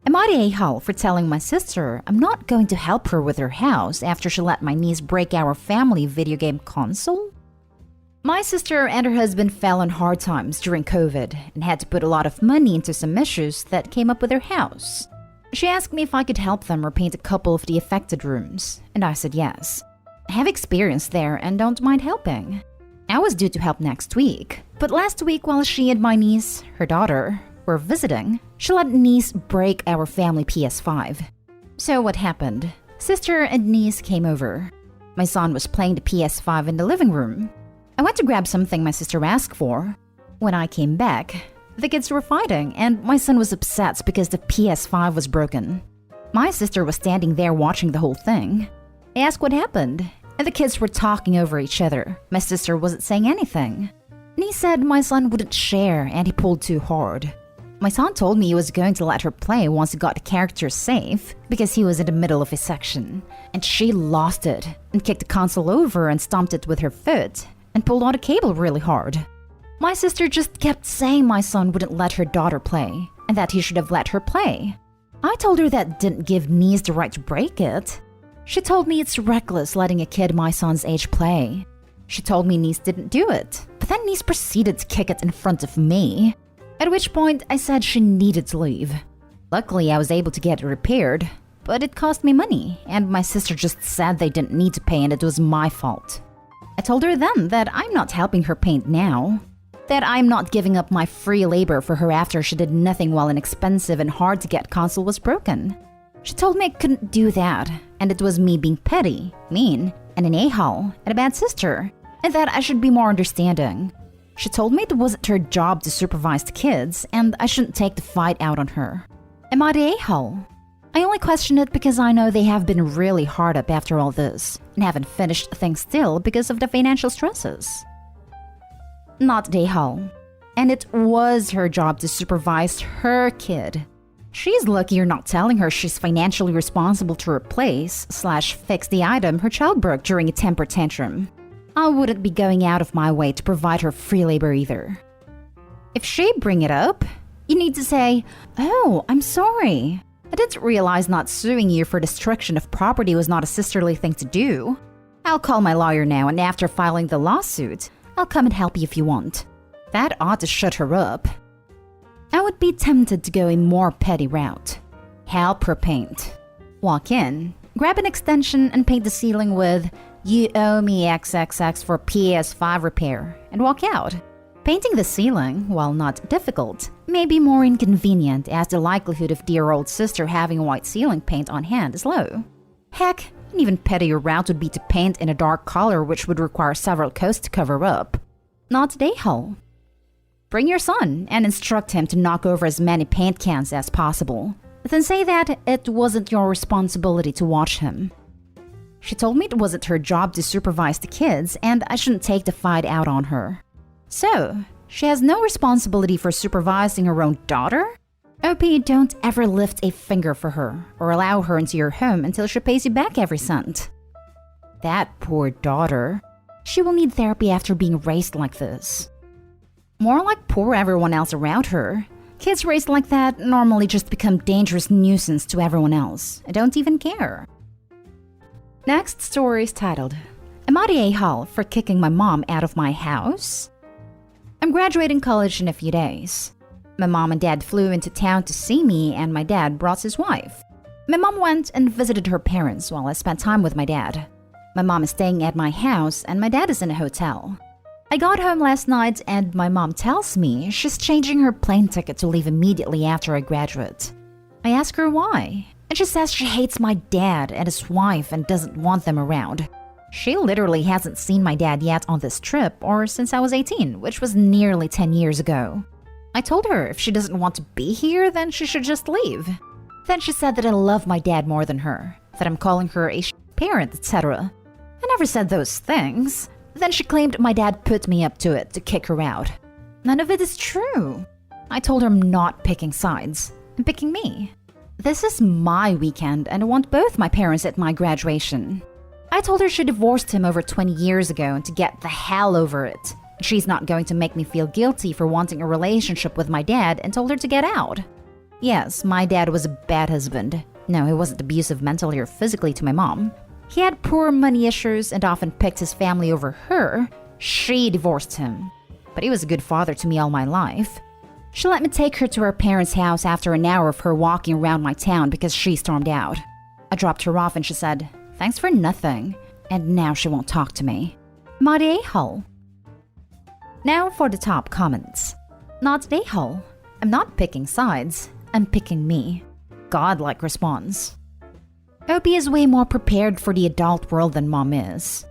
Am I the a-hole for telling my sister I'm not going to help her with her house after she let my niece break our family video game console? My sister and her husband fell on hard times during COVID and had to put a lot of money into some issues that came up with their house. She asked me if I could help them repaint a couple of the affected rooms, and I said yes. I have experience there and don't mind helping. I was due to help next week, but last week while she and my niece, her daughter, were visiting, she let niece break our family PS5. So what happened? Sister and niece came over. My son was playing the PS5 in the living room. I went to grab something my sister asked for. When I came back, the kids were fighting and my son was upset because the PS5 was broken. My sister was standing there watching the whole thing. I asked what happened, and the kids were talking over each other. My sister wasn't saying anything. Niece said my son wouldn't share and he pulled too hard. My son told me he was going to let her play once he got the character safe because he was in the middle of his section, and she lost it and kicked the console over and stomped it with her foot and pulled on the cable really hard. My sister just kept saying my son wouldn't let her daughter play and that he should have let her play. I told her that didn't give niece the right to break it. She told me it's reckless letting a kid my son's age play. She told me niece didn't do it, but then niece proceeded to kick it in front of me. At which point, I said she needed to leave. Luckily, I was able to get it repaired, but it cost me money, and my sister just said they didn't need to pay and it was my fault. I told her then that I'm not helping her paint now, that I'm not giving up my free labor for her after she did nothing while an expensive and hard-to-get console was broken. She told me I couldn't do that, and it was me being petty, mean, and an a-hole, and a bad sister, and that I should be more understanding. She told me it wasn't her job to supervise the kids, and I shouldn't take the fight out on her. Am I the a-hole? I only question it because I know they have been really hard up after all this, and haven't finished things still because of the financial stresses. Not the a-hole. And it was her job to supervise her kid. She's lucky you're not telling her she's financially responsible to replace/fix the item her child broke during a temper tantrum. I wouldn't be going out of my way to provide her free labor either. If she bring it up, you need to say, "Oh, I'm sorry. I didn't realize not suing you for destruction of property was not a sisterly thing to do. I'll call my lawyer now, and after filing the lawsuit, I'll come and help you if you want." That ought to shut her up. I would be tempted to go a more petty route. Help her paint. Walk in, grab an extension and paint the ceiling with "You owe me XXX for PS5 repair," and walk out. Painting the ceiling, while not difficult, may be more inconvenient as the likelihood of dear old sister having white ceiling paint on hand is low. Heck, an even pettier route would be to paint in a dark color which would require several coats to cover up. Not a hole. Bring your son and instruct him to knock over as many paint cans as possible. Then say that it wasn't your responsibility to watch him. She told me it wasn't her job to supervise the kids and I shouldn't take the fight out on her. So, she has no responsibility for supervising her own daughter? OP, don't ever lift a finger for her or allow her into your home until she pays you back every cent. That poor daughter. She will need therapy after being raised like this. More like poor everyone else around her. Kids raised like that normally just become dangerous nuisance to everyone else and don't even care. Next story is titled, "Am I the a-hole for kicking my mom out of my house?" I'm graduating college in a few days. My mom and dad flew into town to see me and my dad brought his wife. My mom went and visited her parents while I spent time with my dad. My mom is staying at my house and my dad is in a hotel. I got home last night and my mom tells me she's changing her plane ticket to leave immediately after I graduate. I ask her why, and she says she hates my dad and his wife and doesn't want them around. She literally hasn't seen my dad yet on this trip or since I was 18, which was nearly 10 years ago. I told her if she doesn't want to be here, then she should just leave. Then she said that I love my dad more than her, that I'm calling her a parent, etc. I never said those things. Then she claimed my dad put me up to it to kick her out. None of it is true. I told her I'm not picking sides. I'm picking me. This is my weekend and I want both my parents at my graduation. I told her she divorced him over 20 years ago and to get the hell over it. She's not going to make me feel guilty for wanting a relationship with my dad and told her to get out. Yes, my dad was a bad husband. No, he wasn't abusive mentally or physically to my mom. He had poor money issues and often picked his family over her. She divorced him. But he was a good father to me all my life. She let me take her to her parents' house after an hour of her walking around my town because she stormed out. I dropped her off and she said, "Thanks for nothing." And now she won't talk to me. Am I the a-hole? Now for the top comments. Not the a-hole. I'm not picking sides. I'm picking me. Godlike response. Opie is way more prepared for the adult world than mom is.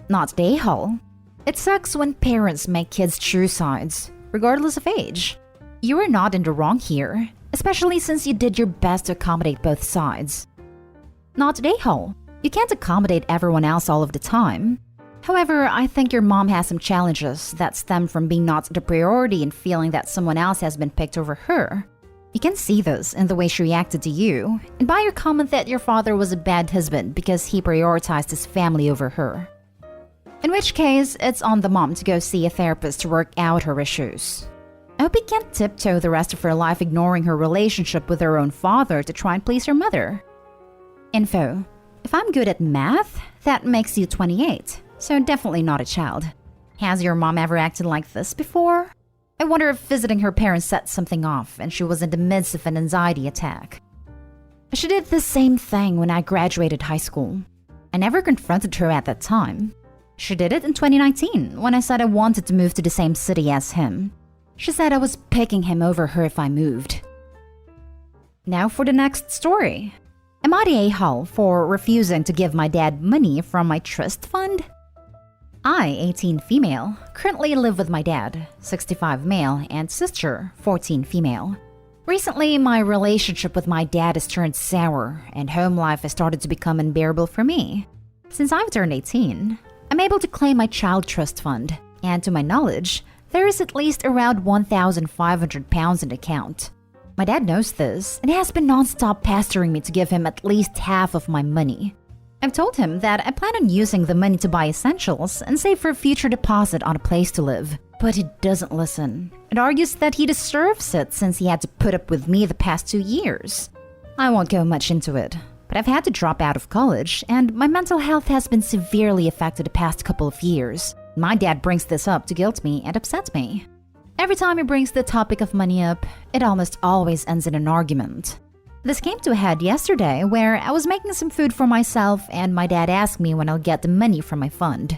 Not the a-hole. It sucks when parents make kids choose sides, regardless of age. You are not in the wrong here, especially since you did your best to accommodate both sides. Not the a-hole. You can't accommodate everyone else all of the time. However, I think your mom has some challenges that stem from being not the priority and feeling that someone else has been picked over her. You can see this in the way she reacted to you, and by your comment that your father was a bad husband because he prioritized his family over her. In which case, it's on the mom to go see a therapist to work out her issues. Opie can't tiptoe the rest of her life ignoring her relationship with her own father to try and please her mother. Info. If I'm good at math, that makes you 28, so definitely not a child. Has your mom ever acted like this before? I wonder if visiting her parents set something off and she was in the midst of an anxiety attack. She did the same thing when I graduated high school. I never confronted her at that time. She did it in 2019 when I said I wanted to move to the same city as him. She said I was picking him over her if I moved. Now for the next story. Am I the a-hole for refusing to give my dad money from my trust fund? I, 18 female, currently live with my dad, 65 male, and sister, 14 female. Recently, my relationship with my dad has turned sour, and home life has started to become unbearable for me. Since I've turned 18, I'm able to claim my child trust fund, and to my knowledge, there is at least around £1,500 in the account. My dad knows this, and he has been non-stop pestering me to give him at least half of my money. I've told him that I plan on using the money to buy essentials and save for a future deposit on a place to live. But he doesn't listen. It argues that he deserves it since he had to put up with me the past 2 years. I won't go much into it, but I've had to drop out of college and my mental health has been severely affected the past couple of years. My dad brings this up to guilt me and upset me. Every time he brings the topic of money up, it almost always ends in an argument. This came to a head yesterday where I was making some food for myself and my dad asked me when I'll get the money from my fund.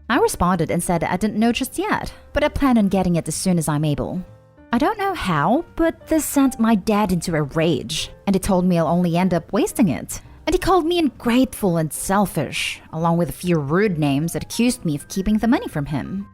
I responded and said I didn't know just yet, but I plan on getting it as soon as I'm able. I don't know how, but this sent my dad into a rage, and he told me I'll only end up wasting it. And he called me ungrateful and selfish, along with a few rude names that accused me of keeping the money from him.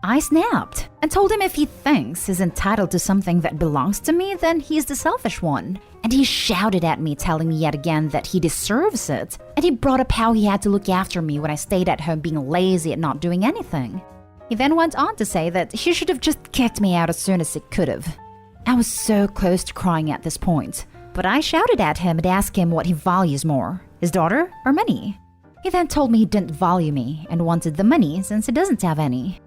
I snapped and told him if he thinks he's entitled to something that belongs to me, then he's the selfish one. And he shouted at me, telling me yet again that he deserves it. And he brought up how he had to look after me when I stayed at home being lazy and not doing anything. He then went on to say that he should have just kicked me out as soon as he could have. I was so close to crying at this point, but I shouted at him and asked him what he values more, his daughter or money. He then told me he didn't value me and wanted the money since he doesn't have any.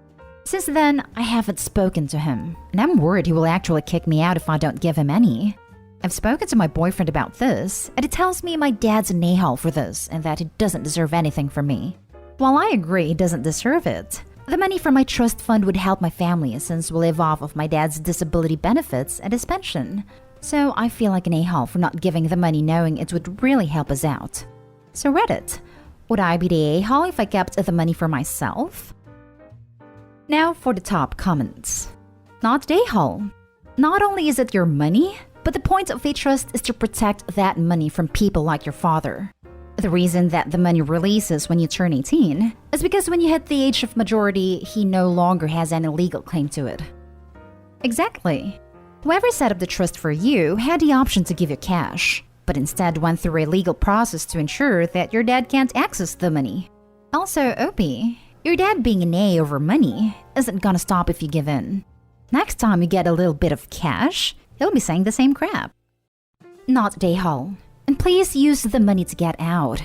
Since then, I haven't spoken to him, and I'm worried he will actually kick me out if I don't give him any. I've spoken to my boyfriend about this, and he tells me my dad's an a-hole for this and that he doesn't deserve anything from me. While I agree he doesn't deserve it, the money from my trust fund would help my family since we live off of my dad's disability benefits and his pension. So I feel like an a-hole for not giving the money knowing it would really help us out. So Reddit, would I be the a-hole if I kept the money for myself? Now for the top comments. Not the a-hole. Not only is it your money, but the point of a trust is to protect that money from people like your father. The reason that the money releases when you turn 18 is because when you hit the age of majority, he no longer has any legal claim to it. Exactly. Whoever set up the trust for you had the option to give you cash, but instead went through a legal process to ensure that your dad can't access the money. Also, Opie, your dad being an A over money isn't gonna stop if you give in. Next time you get a little bit of cash, he'll be saying the same crap. Not the a-hole. And please use the money to get out.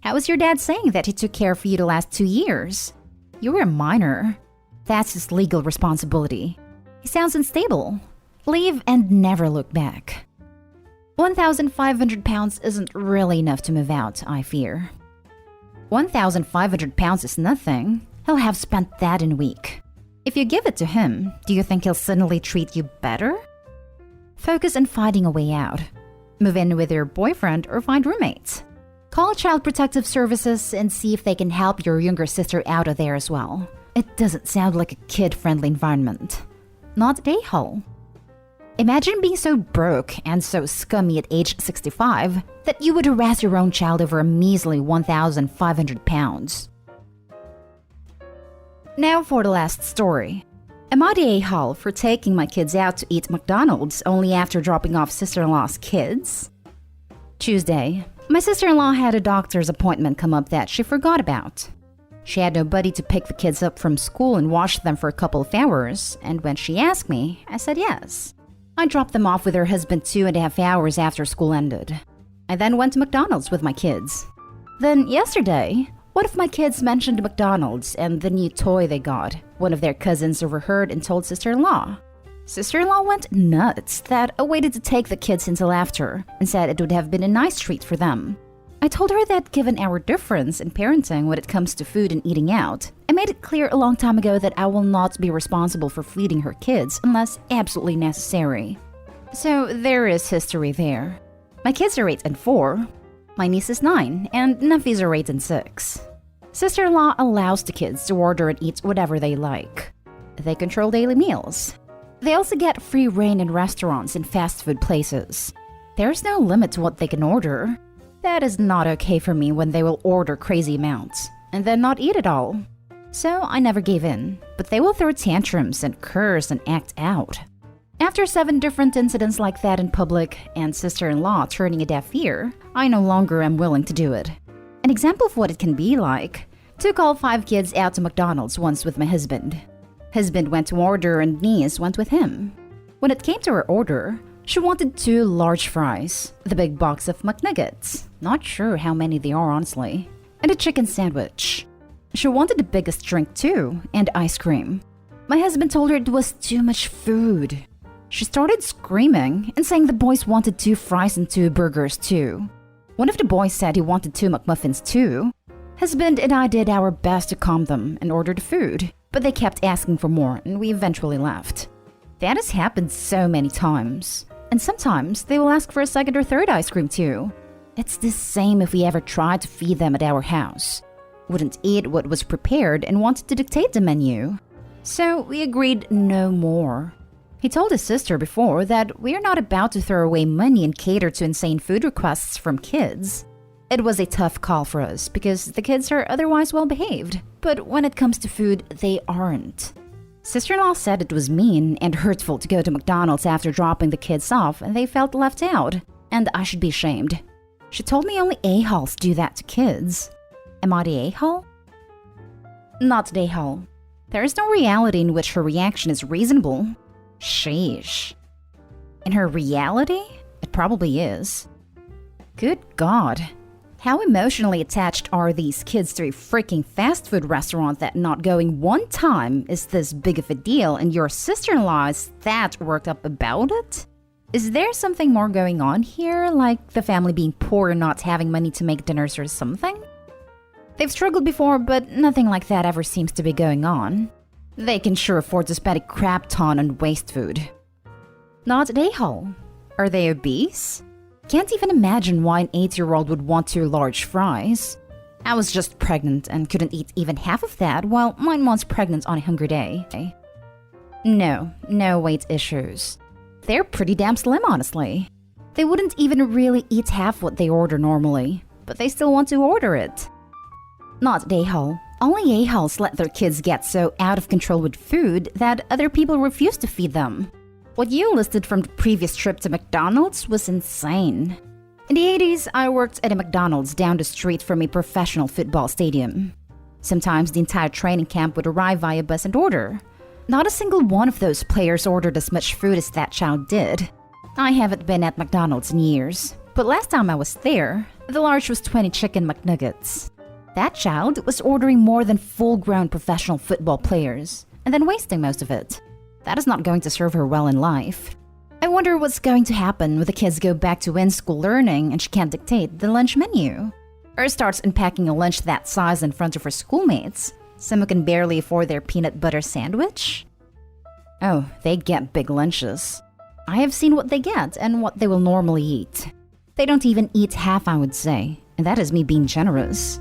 How is your dad saying that he took care of you the last 2 years? You were a minor. That's his legal responsibility. He sounds unstable. Leave and never look back. £1,500 isn't really enough to move out, I fear. £1,500 is nothing. He'll have spent that in a week. If you give it to him, do you think he'll suddenly treat you better? Focus on finding a way out. Move in with your boyfriend or find roommates. Call Child Protective Services and see if they can help your younger sister out of there as well. It doesn't sound like a kid-friendly environment. Not at A-Hole. Imagine being so broke and so scummy at age 65 that you would harass your own child over a measly £1,500. Now for the last story. Am I the a-hole for taking my kids out to eat McDonald's only after dropping off sister-in-law's kids? Tuesday, my sister-in-law had a doctor's appointment come up that she forgot about. She had nobody to pick the kids up from school and wash them for a couple of hours, and when she asked me, I said yes. I dropped them off with her husband 2.5 hours after school ended. I then went to McDonald's with my kids. Then yesterday, one of my kids mentioned McDonald's and the new toy they got. One of their cousins overheard and told sister-in-law. Sister-in-law went nuts that I waited to take the kids until after and said it would have been a nice treat for them. I told her that given our difference in parenting when it comes to food and eating out, I made it clear a long time ago that I will not be responsible for feeding her kids unless absolutely necessary. So there is history there. My kids are 8 and 4. My niece is 9 and nephews are 8 and 6. Sister-in-law allows the kids to order and eat whatever they like. They control daily meals. They also get free rein in restaurants and fast food places. There's no limit to what they can order. That is not okay for me when they will order crazy amounts and then not eat it all. So I never gave in, but they will throw tantrums and curse and act out. After 7 different incidents like that in public and sister-in-law turning a deaf ear, I no longer am willing to do it. An example of what it can be like: took all 5 kids out to McDonald's once with my husband. Husband went to order and niece went with him. When it came to her order, she wanted 2 large fries, the big box of McNuggets, not sure how many they are honestly, and a chicken sandwich. She wanted the biggest drink too, and ice cream. My husband told her it was too much food. She started screaming and saying the boys wanted 2 fries and 2 burgers too. One of the boys said he wanted 2 McMuffins too. Husband and I did our best to calm them and order the food, but they kept asking for more and we eventually left. That has happened so many times. And sometimes they will ask for a 2nd or 3rd ice cream too. It's the same if we ever tried to feed them at our house. Wouldn't eat what was prepared and wanted to dictate the menu. So we agreed no more. He told his sister before that we are not about to throw away money and cater to insane food requests from kids. It was a tough call for us because the kids are otherwise well behaved, but when it comes to food, they aren't. Sister-in-law said it was mean and hurtful to go to McDonald's after dropping the kids off and they felt left out, and I should be ashamed. She told me only a-holes do that to kids. Am I the a-hole? Not the a-hole. There is no reality in which her reaction is reasonable. Sheesh. In her reality, it probably is. Good God. How emotionally attached are these kids to a freaking fast food restaurant that not going one time is this big of a deal and your sister-in-law is that worked up about it? Is there something more going on here, like the family being poor and not having money to make dinners or something? They've struggled before, but nothing like that ever seems to be going on. They can sure afford to spend a crap ton on waste food. Not at a-hole. Are they obese? Can't even imagine why an 8-year-old would want 2 large fries. I was just pregnant and couldn't eat even half of that while mine was pregnant on a hungry day. No weight issues. They're pretty damn slim, honestly. They wouldn't even really eat half what they order normally, but they still want to order it. Not a-hole. Only a-holes let their kids get so out of control with food that other people refuse to feed them. What you listed from the previous trip to McDonald's was insane. In the 80s, I worked at a McDonald's down the street from a professional football stadium. Sometimes the entire training camp would arrive via bus and order. Not a single one of those players ordered as much food as that child did. I haven't been at McDonald's in years, but last time I was there, the large was 20 chicken McNuggets. That child was ordering more than full-grown professional football players, and then wasting most of it. That is not going to serve her well in life. I wonder what's going to happen when the kids go back to in-school learning and she can't dictate the lunch menu. Or starts unpacking a lunch that size in front of her schoolmates, some who can barely afford their peanut butter sandwich. Oh, they get big lunches. I have seen what they get and what they will normally eat. They don't even eat half, I would say, and that is me being generous.